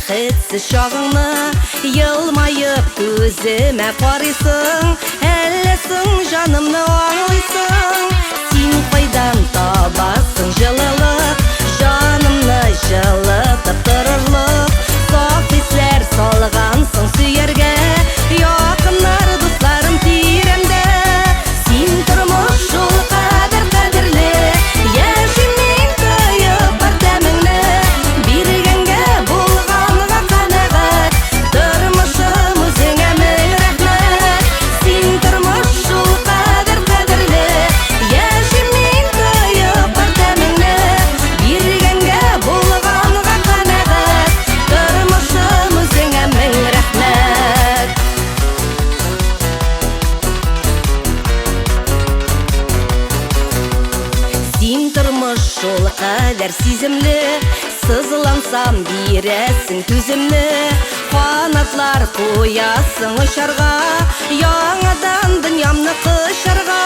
бәхетсіз шағыңны йылмайып көзіме қарайсың, әллесің жанымны аңлайсың. Сен қайдан табасың жылылық, жанымны жылытып тұрырлық. Сақ ислер салғансың сүйерге, якындар достарым тиремде. Сен тұрмыш жол қадірлі, яшіммен тойып бар дәміңні. Бергенге болғанға қанағат, тұрмышым өзіңе мың рахмет. Сен тұрмыш жол қадірлі, яшіммен тойып бар дәміңні. Бергенге болғанға қанағат, тұрмышым өзіңе мың рахмет. Сен тұрмыш жол қадар сезімлі, сызылансам бересің төзімні. Қанатлар қоясың ұшарға, яңадан дүниямны құшарға.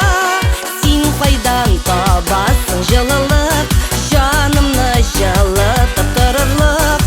Сен қайдан табасың жылылық, жанымны жылытып тұрырлық.